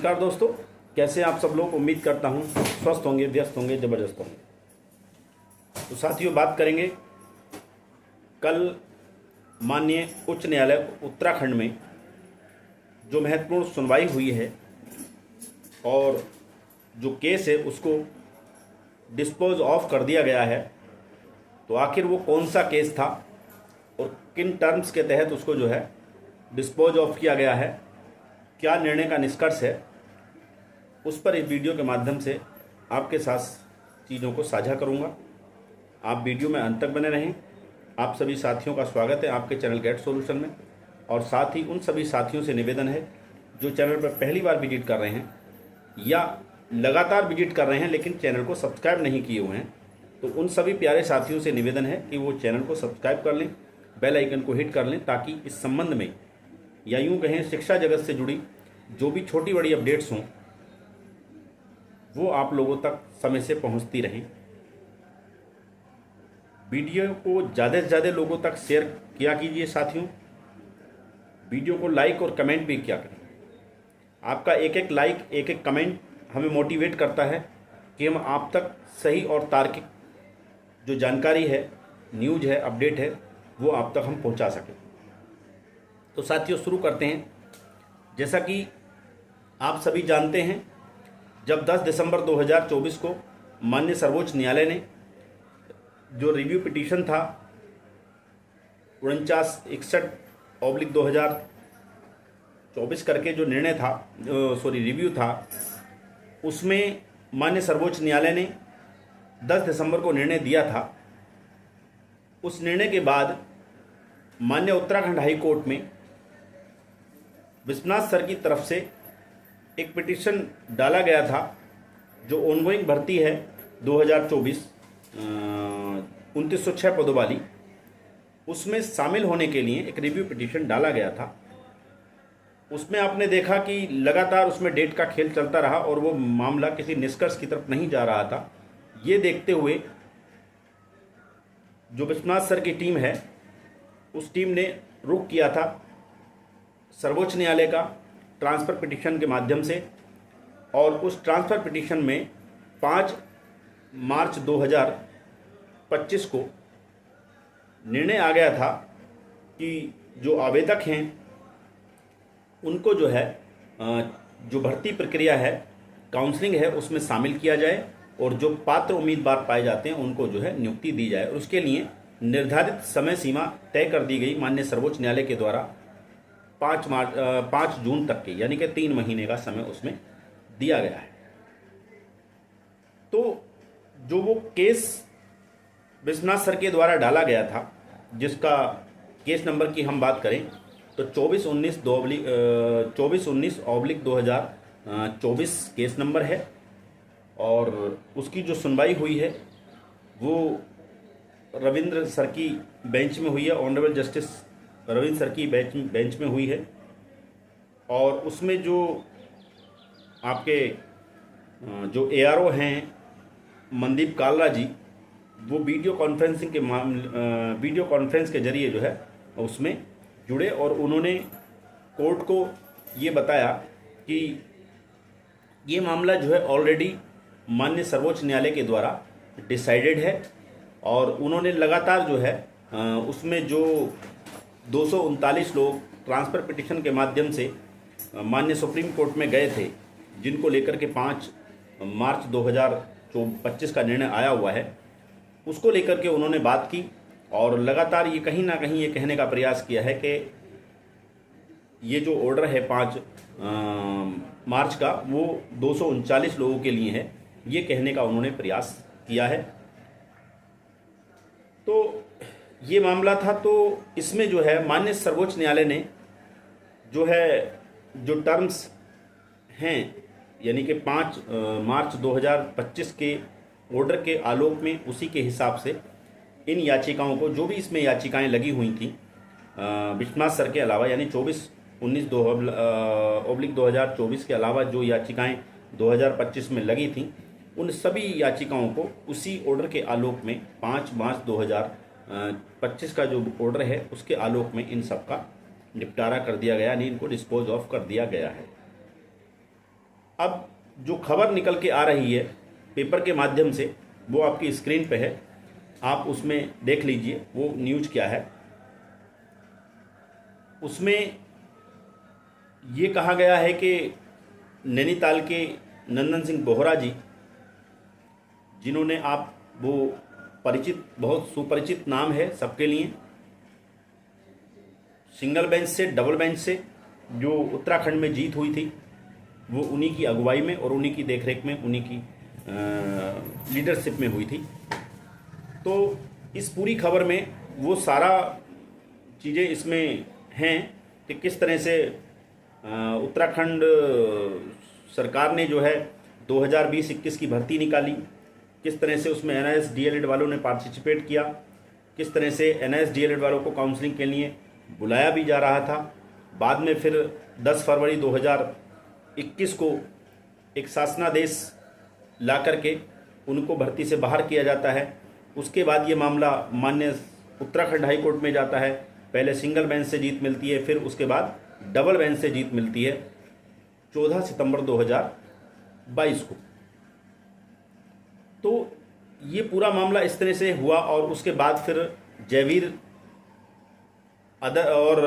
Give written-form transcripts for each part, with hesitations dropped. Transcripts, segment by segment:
नमस्कार दोस्तों, कैसे आप सब लोग। उम्मीद करता हूँ स्वस्थ होंगे, व्यस्त होंगे, ज़बरदस्त होंगे। तो साथियों, बात करेंगे कल माननीय उच्च न्यायालय उत्तराखंड में जो महत्वपूर्ण सुनवाई हुई है और जो केस है उसको डिस्पोज ऑफ कर दिया गया है। तो आखिर वो कौन सा केस था और किन टर्म्स के तहत उसको जो है डिस्पोज ऑफ किया गया है, क्या निर्णय का निष्कर्ष है, उस पर इस वीडियो के माध्यम से आपके साथ चीज़ों को साझा करूंगा। आप वीडियो में अंत तक बने रहें। आप सभी साथियों का स्वागत है आपके चैनल गेट सॉल्यूशन में, और साथ ही उन सभी साथियों से निवेदन है जो चैनल पर पहली बार विजिट कर रहे हैं या लगातार विजिट कर रहे हैं लेकिन चैनल को सब्सक्राइब नहीं किए हुए हैं, तो उन सभी प्यारे साथियों से निवेदन है कि वो चैनल को सब्सक्राइब कर लें, बेल आइकन को हिट कर लें, ताकि इस संबंध में या यूँ कहें शिक्षा जगत से जुड़ी जो भी छोटी बड़ी अपडेट्स हों वो आप लोगों तक समय से पहुंचती रहें। वीडियो को ज़्यादा से ज़्यादा लोगों तक शेयर किया कीजिए साथियों। वीडियो को लाइक और कमेंट भी किया करें। आपका एक एक लाइक, एक एक कमेंट हमें मोटिवेट करता है कि हम आप तक सही और तार्किक जो जानकारी है, न्यूज़ है, अपडेट है, वो आप तक हम पहुंचा सकें। तो साथियों, शुरू करते हैं। जैसा कि आप सभी जानते हैं, जब 10 दिसंबर 2024 को माननीय सर्वोच्च न्यायालय ने जो रिव्यू पिटीशन था 4961/2024 करके जो निर्णय था, रिव्यू था, उसमें माननीय सर्वोच्च न्यायालय ने 10 दिसंबर को निर्णय दिया था। उस निर्णय के बाद माननीय उत्तराखंड हाई कोर्ट में विश्वनाथ सर की तरफ से एक पिटीशन डाला गया था जो ऑनगोइंग भर्ती है 2024 2906 पदों वाली, उसमें शामिल होने के लिए एक रिव्यू पिटीशन डाला गया था। उसमें आपने देखा कि लगातार उसमें डेट का खेल चलता रहा और वो मामला किसी निष्कर्ष की तरफ नहीं जा रहा था। ये देखते हुए जो विश्वनाथ सर की टीम है, उस टीम ने रुख किया था सर्वोच्च न्यायालय का ट्रांसफ़र पिटीशन के माध्यम से, और उस ट्रांसफ़र पिटीशन में 5 मार्च 2025 को निर्णय आ गया था कि जो आवेदक हैं उनको जो है जो भर्ती प्रक्रिया है, काउंसलिंग है, उसमें शामिल किया जाए और जो पात्र उम्मीदवार पाए जाते हैं उनको जो है नियुक्ति दी जाए। और उसके लिए निर्धारित समय सीमा तय कर दी गई माननीय सर्वोच्च न्यायालय के द्वारा 5 जून तक की, यानी कि 3 महीने का समय उसमें दिया गया है। तो जो वो केस विश्वनाथ सर के द्वारा डाला गया था, जिसका केस नंबर की हम बात करें तो 2419/2024 केस नंबर है, और उसकी जो सुनवाई हुई है वो रविंद्र सर की बेंच में हुई है, ऑनरेबल जस्टिस रविंद्र सर की बेंच में हुई है। और उसमें जो आपके जो एआरओ हैं मनदीप कालरा जी, वो वीडियो कॉन्फ्रेंस के जरिए जो है उसमें जुड़े और उन्होंने कोर्ट को ये बताया कि ये मामला जो है ऑलरेडी माननीय सर्वोच्च न्यायालय के द्वारा डिसाइडेड है, और उन्होंने लगातार जो है उसमें जो 239 लोग ट्रांसफ़र पिटीशन के माध्यम से माननीय सुप्रीम कोर्ट में गए थे, जिनको लेकर के 5 मार्च 2025 का निर्णय आया हुआ है, उसको लेकर के उन्होंने बात की और लगातार ये कहीं ना कहीं ये कहने का प्रयास किया है कि ये जो ऑर्डर है 5 मार्च का, वो 239 लोगों के लिए है, ये कहने का उन्होंने प्रयास किया है। तो ये मामला था। तो इसमें जो है माननीय सर्वोच्च न्यायालय ने जो टर्म्स हैं, यानी कि 5 मार्च 2025 के ऑर्डर के आलोक में, उसी के हिसाब से इन याचिकाओं को, जो भी इसमें याचिकाएं लगी हुई थी विश्वनाथ सर के अलावा, यानी 24/19/2024 के अलावा जो याचिकाएं 2025 में लगी थी, उन सभी याचिकाओं को उसी ऑर्डर के आलोक में 5 मार्च 2025 का जो ऑर्डर है उसके आलोक में इन सब का निपटारा कर दिया गया, यानी इनको डिस्पोज ऑफ कर दिया गया है। अब जो खबर निकल के आ रही है पेपर के माध्यम से वो आपकी स्क्रीन पे है, आप उसमें देख लीजिए वो न्यूज़ क्या है। उसमें ये कहा गया है कि नैनीताल के नंदन सिंह बोहरा जी, जिन्होंने आप वो परिचित, बहुत सुपरिचित नाम है सबके लिए, सिंगल बेंच से डबल बेंच से जो उत्तराखंड में जीत हुई थी वो उन्हीं की अगुवाई में और उन्हीं की देखरेख में, उन्हीं की लीडरशिप में हुई थी। तो इस पूरी खबर में वो सारा चीज़ें इसमें हैं कि किस तरह से उत्तराखंड सरकार ने जो है 2020-21 की भर्ती निकाली, किस तरह से उसमें NIS DLED वालों ने पार्टिसिपेट किया, किस तरह से NIS DLED वालों को काउंसलिंग के लिए बुलाया भी जा रहा था। बाद में फिर 10 फरवरी 2021 को एक शासनादेश ला करके उनको भर्ती से बाहर किया जाता है। उसके बाद ये मामला माननीय उत्तराखंड हाई कोर्ट में जाता है। पहले सिंगल बेंच से जीत मिलती है, फिर उसके बाद डबल बेंच से जीत मिलती है 14 सितंबर 2022 को। तो ये पूरा मामला इस तरह से हुआ और उसके बाद फिर जयवीर और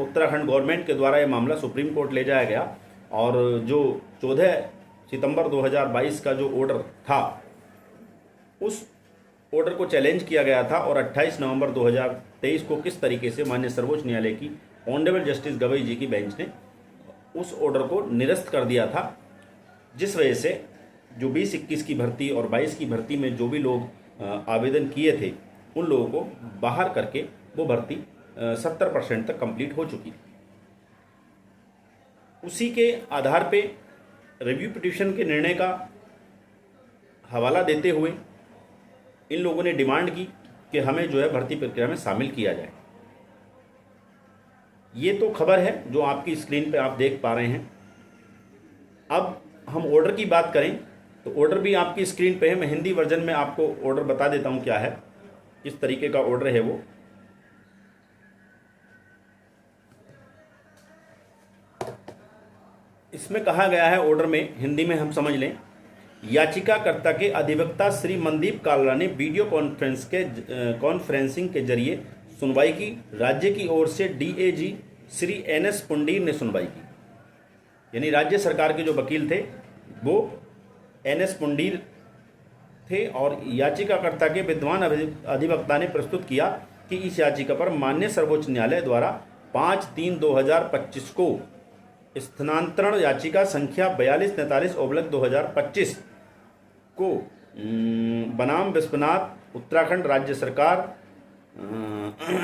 उत्तराखंड गवर्नमेंट के द्वारा ये मामला सुप्रीम कोर्ट ले जाया गया और जो 14 सितंबर 2022 का जो ऑर्डर था उस ऑर्डर को चैलेंज किया गया था और 28 नवंबर 2023 को किस तरीके से माननीय सर्वोच्च न्यायालय की ऑनरेबल जस्टिस गवई जी की बेंच ने उस ऑर्डर को निरस्त कर दिया था, जिस वजह से जो 20-21 की भर्ती और 22 की भर्ती में जो भी लोग आवेदन किए थे उन लोगों को बाहर करके वो भर्ती 70% तक कंप्लीट हो चुकी थी। उसी के आधार पे रिव्यू पिटीशन के निर्णय का हवाला देते हुए इन लोगों ने डिमांड की कि हमें जो है भर्ती प्रक्रिया में शामिल किया जाए। ये तो खबर है जो आपकी स्क्रीन पे आप देख पा रहे हैं। अब हम ऑर्डर की बात करें तो ऑर्डर भी आपकी स्क्रीन पे है। मैं हिंदी वर्जन में आपको ऑर्डर बता देता हूं क्या है, किस तरीके का ऑर्डर है वो। इसमें कहा गया है ऑर्डर में, हिंदी में हम समझ लें। याचिकाकर्ता के अधिवक्ता श्री मनदीप कालरा ने वीडियो कॉन्फ्रेंसिंग के जरिए सुनवाई की। राज्य की ओर से DAG श्री NS पुंडीर ने सुनवाई की, यानी राज्य सरकार के जो वकील थे वो NS पुंडीर थे और याचिकाकर्ता के विद्वान अधिवक्ता ने प्रस्तुत किया कि इस याचिका पर माननीय सर्वोच्च न्यायालय द्वारा 5/3/2025 को स्थानांतरण याचिका संख्या 4243/2025 को बनाम विश्वनाथ उत्तराखंड राज्य सरकार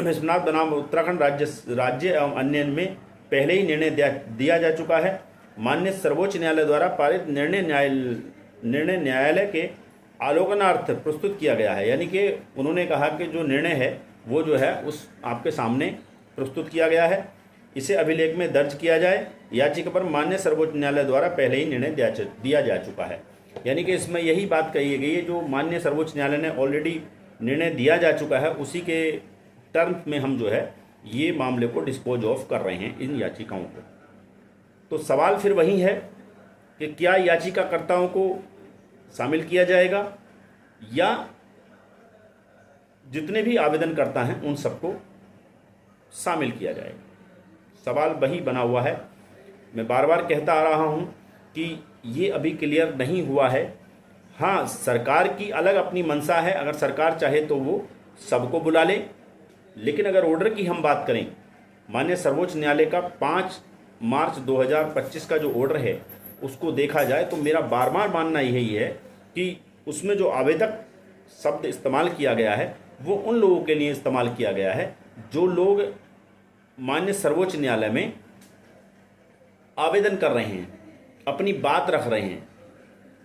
विश्वनाथ बनाम उत्तराखंड राज्य एवं अन्य में पहले ही निर्णय दिया जा चुका है। माननीय सर्वोच्च न्यायालय द्वारा पारित निर्णय न्यायालय के आलोकनार्थ प्रस्तुत किया गया है, यानी कि उन्होंने कहा कि जो निर्णय है वो जो है उस आपके सामने प्रस्तुत किया गया है, इसे अभिलेख में दर्ज किया जाए। याचिका पर माननीय सर्वोच्च न्यायालय द्वारा पहले ही निर्णय दिया जा चुका है, यानी कि इसमें यही बात कही गई है जो माननीय सर्वोच्च न्यायालय ने ऑलरेडी निर्णय दिया जा चुका है, उसी के टर्म में हम जो है ये मामले को डिस्पोज ऑफ कर रहे हैं इन याचिकाओं को। तो सवाल फिर वही है कि क्या याचिकाकर्ताओं को शामिल किया जाएगा या जितने भी आवेदनकर्ता हैं उन सबको शामिल किया जाएगा। सवाल वही बना हुआ है। मैं बार बार कहता आ रहा हूं कि ये अभी क्लियर नहीं हुआ है। हाँ, सरकार की अलग अपनी मंशा है, अगर सरकार चाहे तो वो सबको बुला ले, लेकिन अगर ऑर्डर की हम बात करें, माननीय सर्वोच्च न्यायालय का 5 मार्च 2025 का जो ऑर्डर है उसको देखा जाए तो मेरा बार बार मानना यही है कि उसमें जो आवेदक शब्द इस्तेमाल किया गया है वो उन लोगों के लिए इस्तेमाल किया गया है जो लोग माननीय सर्वोच्च न्यायालय में आवेदन कर रहे हैं, अपनी बात रख रहे हैं।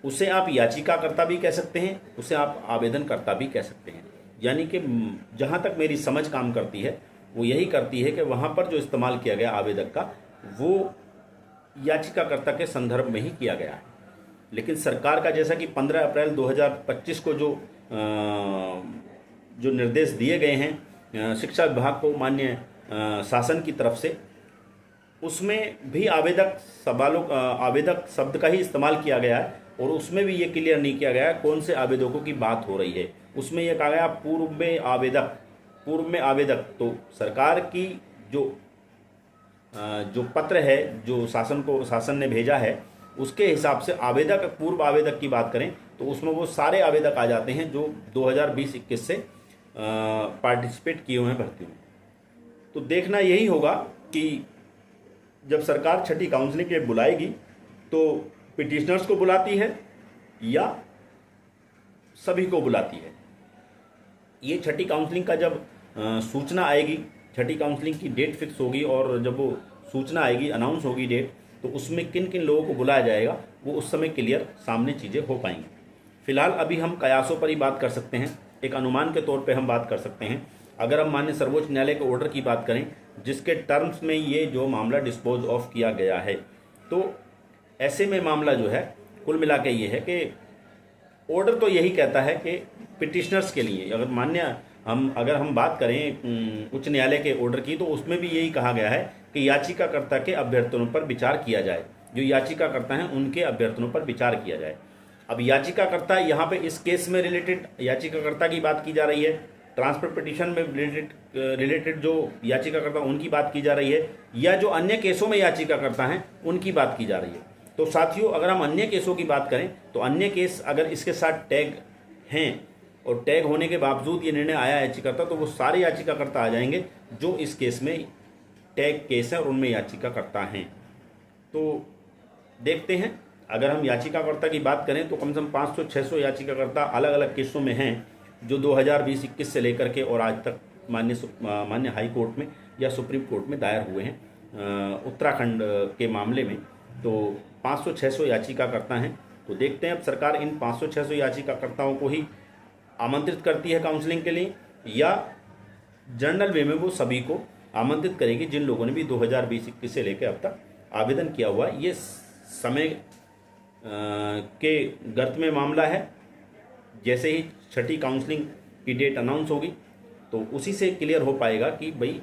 उसे आप याचिकाकर्ता भी कह सकते हैं, उसे आप आवेदनकर्ता भी कह सकते हैं। यानी कि जहाँ तक मेरी समझ काम करती है वो यही करती है कि वहाँ पर जो इस्तेमाल किया गया आवेदक का वो याचिकाकर्ता के संदर्भ में ही किया गया है। लेकिन सरकार का जैसा कि 15 अप्रैल 2025 को जो निर्देश दिए गए हैं शिक्षा विभाग को माननीय शासन की तरफ से, उसमें भी आवेदक शब्द का ही इस्तेमाल किया गया है, और उसमें भी ये क्लियर नहीं किया गया है कौन से आवेदकों की बात हो रही है। उसमें यह कहा गया पूर्व में आवेदक। तो सरकार की जो पत्र है जो शासन ने भेजा है, उसके हिसाब से पूर्व आवेदक की बात करें तो उसमें वो सारे आवेदक आ जाते हैं जो 2020-21 से पार्टिसिपेट किए हुए हैं भर्ती में। तो देखना यही होगा कि जब सरकार छठी काउंसलिंग के बुलाएगी तो पिटिशनर्स को बुलाती है या सभी को बुलाती है। ये छठी काउंसलिंग का जब सूचना आएगी, छठी काउंसलिंग की डेट फिक्स होगी और जब वो सूचना आएगी, अनाउंस होगी डेट, तो उसमें किन किन लोगों को बुलाया जाएगा वो उस समय क्लियर सामने चीज़ें हो पाएंगी। फिलहाल अभी हम कयासों पर ही बात कर सकते हैं, एक अनुमान के तौर पे हम बात कर सकते हैं। अगर हम माननीय सर्वोच्च न्यायालय के ऑर्डर की बात करें जिसके टर्म्स में ये जो मामला डिस्पोज ऑफ किया गया है, तो ऐसे में मामला जो है कुल मिला के ये है कि ऑर्डर तो यही कहता है कि पिटिशनर्स के लिए अगर हम बात करें उच्च न्यायालय के ऑर्डर की, तो उसमें भी यही कहा गया है कि याचिकाकर्ता के अभ्यर्थनों पर विचार किया जाए, जो याचिकाकर्ता हैं उनके अभ्यर्थनों पर विचार किया जाए। अब याचिकाकर्ता यहाँ पे इस केस में रिलेटेड याचिकाकर्ता की बात की जा रही है, ट्रांसफर पिटीशन में रिलेटेड जो याचिकाकर्ता उनकी बात की जा रही है, या जो अन्य केसों में याचिकाकर्ता हैं उनकी बात की जा रही है। तो साथियों, अगर हम अन्य केसों की बात करें तो अन्य केस अगर इसके साथ टैग हैं और टैग होने के बावजूद ये निर्णय आया याचिकाकर्ता, तो वो सारे याचिकाकर्ता आ जाएंगे जो इस केस में टैग केस है और उनमें याचिकाकर्ता हैं। तो देखते हैं, अगर हम याचिकाकर्ता की बात करें तो कम से कम 500-600 याचिकाकर्ता अलग अलग केसों में हैं जो 2020-21 से लेकर के और आज तक मान्य हाई कोर्ट में या सुप्रीम कोर्ट में दायर हुए हैं उत्तराखंड के मामले में। तो 500-600 याचिकाकर्ता हैं। तो देखते हैं अब सरकार इन 500-600 याचिकाकर्ताओं को ही आमंत्रित करती है काउंसलिंग के लिए, या जनरल वे में वो सभी को आमंत्रित करेगी जिन लोगों ने भी 2020-21 से लेकर अब तक आवेदन किया हुआ। ये समय के गर्त में मामला है। जैसे ही छठी काउंसलिंग की डेट अनाउंस होगी तो उसी से क्लियर हो पाएगा कि भाई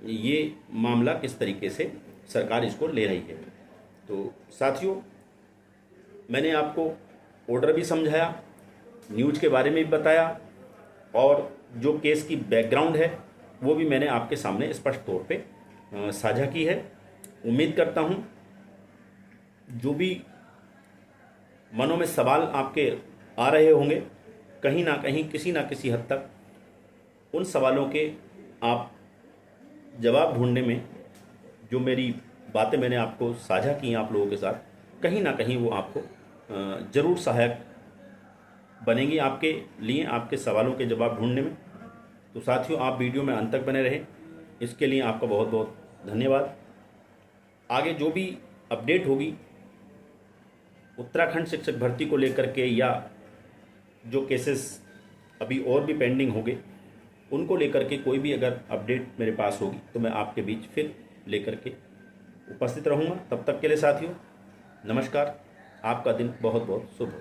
ये मामला किस तरीके से सरकार इसको ले रही है। तो साथियों, मैंने आपको ऑर्डर भी समझाया, न्यूज़ के बारे में भी बताया, और जो केस की बैकग्राउंड है वो भी मैंने आपके सामने स्पष्ट तौर पे साझा की है। उम्मीद करता हूँ जो भी मनों में सवाल आपके आ रहे होंगे, कहीं ना कहीं किसी ना किसी हद तक उन सवालों के आप जवाब ढूंढने में जो मेरी बातें मैंने आपको साझा की हैं आप लोगों के साथ, कहीं ना कहीं वो आपको ज़रूर सहायक बनेंगी आपके लिए, आपके सवालों के जवाब ढूंढने में। तो साथियों, आप वीडियो में अंत तक बने रहें, इसके लिए आपका बहुत बहुत धन्यवाद। आगे जो भी अपडेट होगी उत्तराखंड शिक्षक भर्ती को लेकर के, या जो केसेस अभी और भी पेंडिंग होंगे उनको लेकर के कोई भी अगर अपडेट मेरे पास होगी तो मैं आपके बीच फिर लेकर के उपस्थित रहूँगा। तब तक के लिए साथियों, नमस्कार। आपका दिन बहुत बहुत शुभ हो।